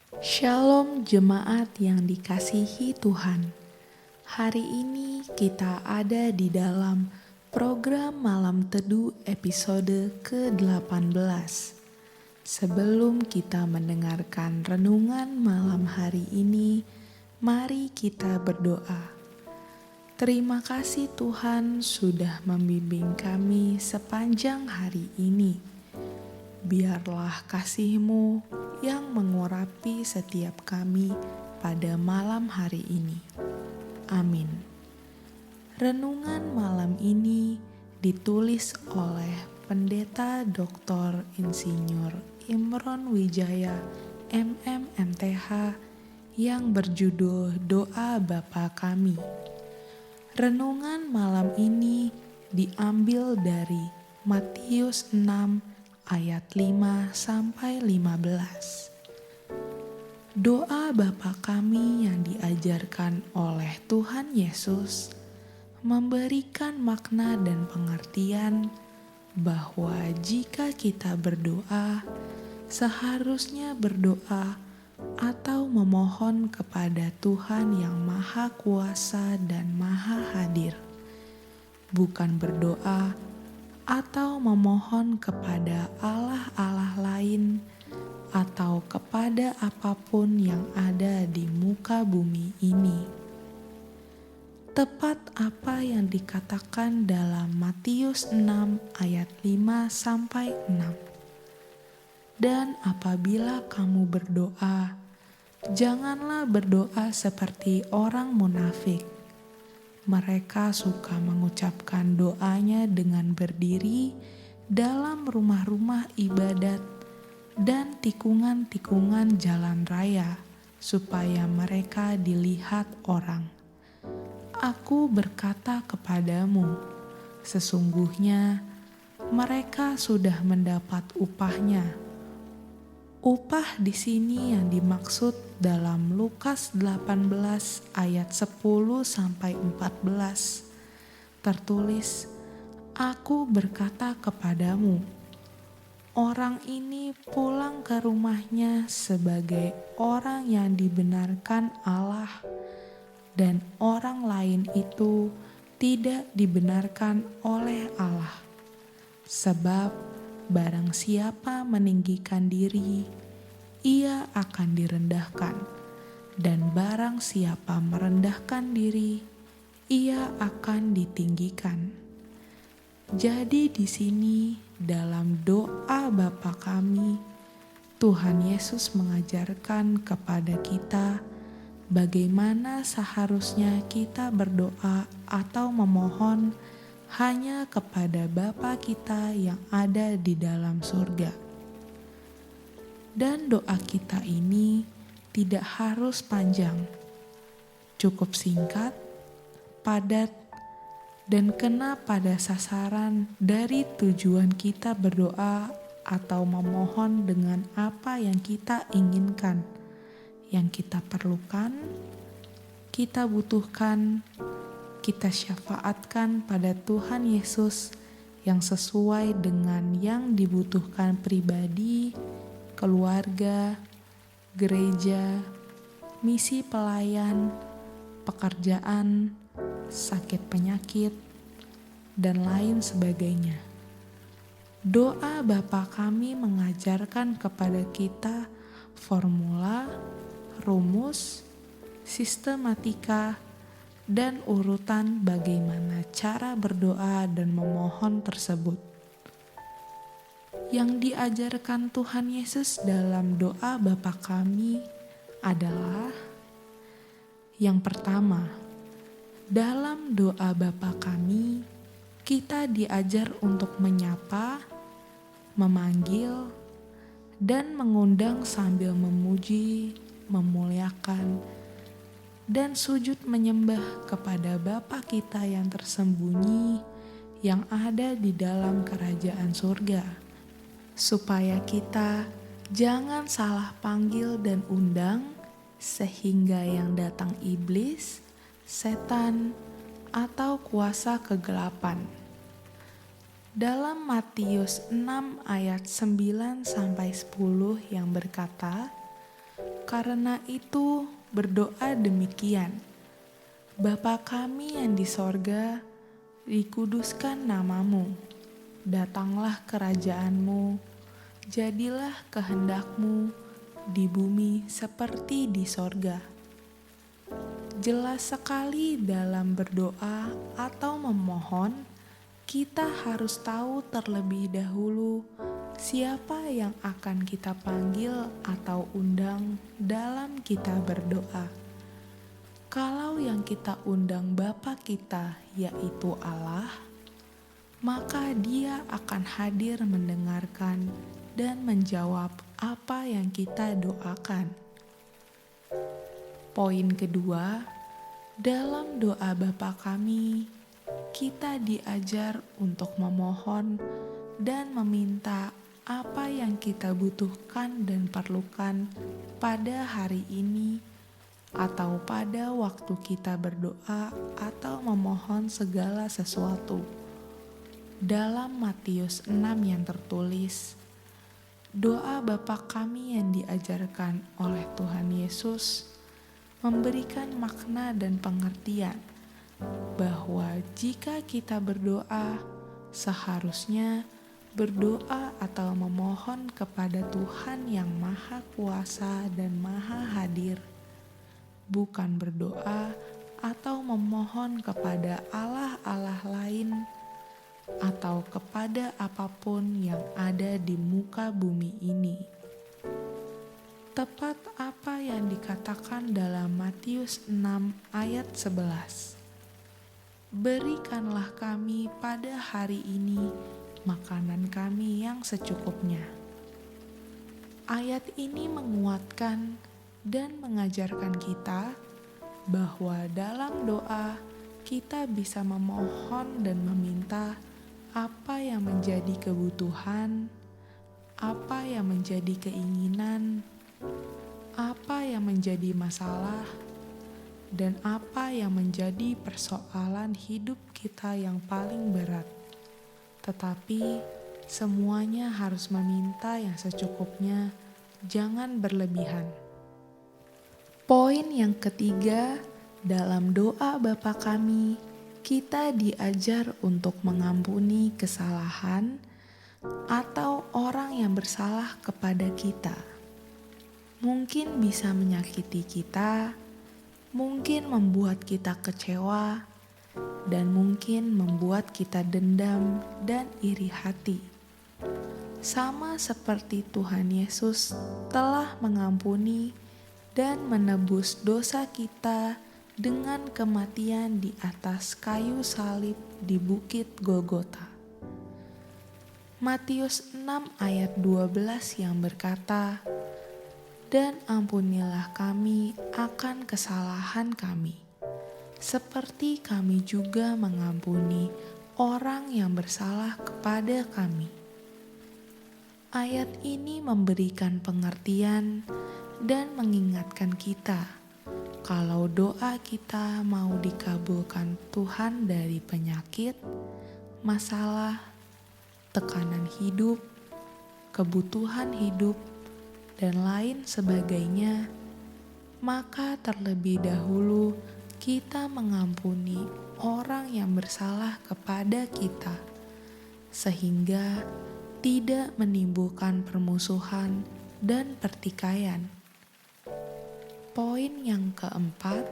Shalom jemaat yang dikasihi Tuhan. Hari ini kita ada di dalam program Malam Teduh episode ke-18. Sebelum kita mendengarkan renungan malam hari ini, mari kita berdoa. Terima kasih Tuhan sudah membimbing kami sepanjang hari ini. Biarlah kasih-Mu yang mengurapi setiap kami pada malam hari ini. Amin. Renungan malam ini ditulis oleh Pendeta Dr. Insinyur Imron Wijaya MMMTH yang berjudul Doa Bapa Kami. Renungan malam ini diambil dari Matius 6 ayat 5 sampai 15. Doa Bapa kami yang diajarkan oleh Tuhan Yesus memberikan makna dan pengertian bahwa jika kita berdoa, seharusnya berdoa atau memohon kepada Tuhan yang Maha Kuasa dan Maha Hadir, bukan berdoa atau memohon kepada Allah-Allah lain atau kepada apapun yang ada di muka bumi ini. Tepat apa yang dikatakan dalam Matius 6 ayat 5 sampai 6. Dan apabila kamu berdoa, janganlah berdoa seperti orang munafik. Mereka suka mengucapkan doanya dengan berdiri dalam rumah-rumah ibadat dan tikungan-tikungan jalan raya, supaya mereka dilihat orang. Aku berkata kepadamu, sesungguhnya mereka sudah mendapat upahnya. Upah di sini yang dimaksud dalam Lukas 18 ayat 10 sampai 14 tertulis, Aku berkata kepadamu, orang ini pulang ke rumahnya sebagai orang yang dibenarkan Allah, dan orang lain itu tidak dibenarkan oleh Allah. Sebab barang siapa meninggikan diri, ia akan direndahkan, dan barang siapa merendahkan diri, ia akan ditinggikan. Jadi di sini dalam doa Bapa kami, Tuhan Yesus mengajarkan kepada kita bagaimana seharusnya kita berdoa atau memohon hanya kepada Bapa kita yang ada di dalam surga. Dan doa kita ini tidak harus panjang, cukup singkat, padat, dan kena pada sasaran dari tujuan kita berdoa atau memohon dengan apa yang kita inginkan, yang kita perlukan, kita butuhkan, kita syafaatkan pada Tuhan Yesus yang sesuai dengan yang dibutuhkan pribadi, keluarga, gereja, misi pelayan, pekerjaan, sakit penyakit, dan lain sebagainya. Doa Bapa kami mengajarkan kepada kita formula, rumus, sistematika, dan urutan bagaimana cara berdoa dan memohon tersebut. Yang diajarkan Tuhan Yesus dalam doa Bapa kami adalah yang pertama, dalam doa Bapa kami, kita diajar untuk menyapa, memanggil, dan mengundang sambil memuji, memuliakan, dan sujud menyembah kepada Bapa kita yang tersembunyi, yang ada di dalam kerajaan surga, supaya kita jangan salah panggil dan undang, sehingga yang datang iblis, setan, atau kuasa kegelapan. Dalam Matius 6 ayat 9-10 yang berkata, Karena itu berdoa demikian: Bapa kami yang di sorga, dikuduskan namamu, datanglah kerajaanmu, jadilah kehendakmu di bumi seperti di sorga. Jelas sekali dalam berdoa atau memohon, kita harus tahu terlebih dahulu siapa yang akan kita panggil atau undang dalam kita berdoa. Kalau yang kita undang Bapa kita yaitu Allah, maka Dia akan hadir mendengarkan dan menjawab apa yang kita doakan. Poin kedua, dalam doa Bapa kami, kita diajar untuk memohon dan meminta apa yang kita butuhkan dan perlukan pada hari ini atau pada waktu kita berdoa atau memohon segala sesuatu. Dalam Matius 6 yang tertulis, doa Bapa kami yang diajarkan oleh Tuhan Yesus memberikan makna dan pengertian bahwa jika kita berdoa, seharusnya berdoa atau memohon kepada Tuhan yang Maha Kuasa dan Maha Hadir, bukan berdoa atau memohon kepada Allah-Allah lain atau kepada apapun yang ada di muka bumi ini. Tepat apa yang dikatakan dalam Matius 6 ayat 11. Berikanlah kami pada hari ini makanan kami yang secukupnya. Ayat ini menguatkan dan mengajarkan kita bahwa dalam doa kita bisa memohon dan meminta apa yang menjadi kebutuhan, apa yang menjadi keinginan, apa yang menjadi masalah, dan apa yang menjadi persoalan hidup kita yang paling berat. Tetapi semuanya harus meminta yang secukupnya, jangan berlebihan. Poin yang ketiga, dalam doa Bapa kami, kita diajar untuk mengampuni kesalahan atau orang yang bersalah kepada kita. Mungkin bisa menyakiti kita, mungkin membuat kita kecewa, dan mungkin membuat kita dendam dan iri hati. Sama seperti Tuhan Yesus telah mengampuni dan menebus dosa kita dengan kematian di atas kayu salib di Bukit Golgota. Matius 6 ayat 12 yang berkata, "Dan ampunilah kami akan kesalahan kami, seperti kami juga mengampuni orang yang bersalah kepada kami." Ayat ini memberikan pengertian dan mengingatkan kita kalau doa kita mau dikabulkan Tuhan dari penyakit, masalah, tekanan hidup, kebutuhan hidup, dan lain sebagainya, maka terlebih dahulu kita mengampuni orang yang bersalah kepada kita, sehingga tidak menimbulkan permusuhan dan pertikaian. Poin yang keempat,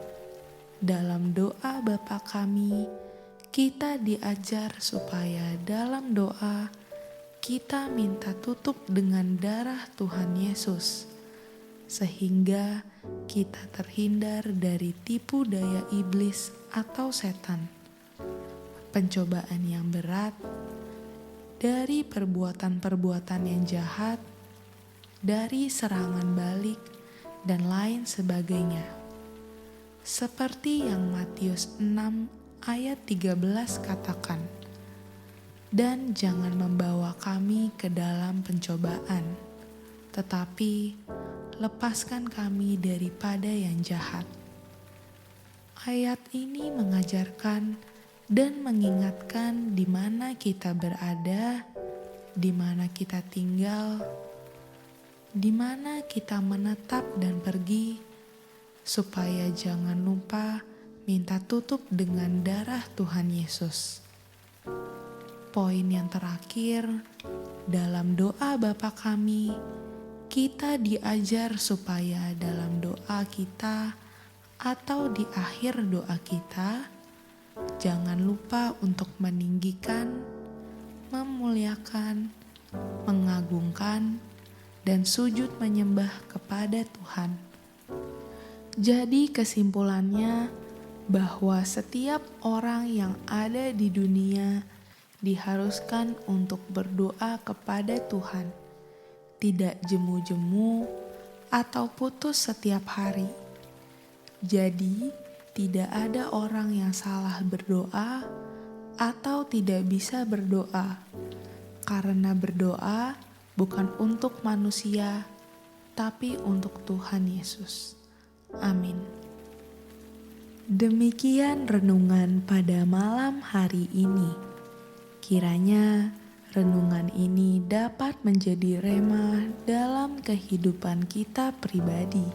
dalam doa Bapa kami, kita diajar supaya dalam doa kita minta tutup dengan darah Tuhan Yesus, sehingga kita terhindar dari tipu daya iblis atau setan, pencobaan yang berat, dari perbuatan-perbuatan yang jahat, dari serangan balik, dan lain sebagainya. Seperti yang Matius 6 ayat 13 katakan, "Dan jangan membawa kami ke dalam pencobaan, tetapi lepaskan kami daripada yang jahat." Ayat ini mengajarkan dan mengingatkan di mana kita berada, di mana kita tinggal, di mana kita menetap dan pergi, supaya jangan lupa minta tutup dengan darah Tuhan Yesus. Poin yang terakhir, dalam doa Bapa Kami, kita diajar supaya dalam doa kita atau di akhir doa kita, jangan lupa untuk meninggikan, memuliakan, mengagungkan, dan sujud menyembah kepada Tuhan. Jadi kesimpulannya bahwa setiap orang yang ada di dunia diharuskan untuk berdoa kepada Tuhan, tidak jemu-jemu atau putus setiap hari. Jadi tidak ada orang yang salah berdoa atau tidak bisa berdoa, karena berdoa bukan untuk manusia, tapi untuk Tuhan Yesus. Amin. Demikian renungan pada malam hari ini. Kiranya renungan ini dapat menjadi rema dalam kehidupan kita pribadi.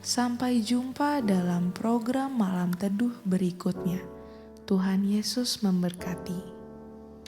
Sampai jumpa dalam program Malam Teduh berikutnya. Tuhan Yesus memberkati.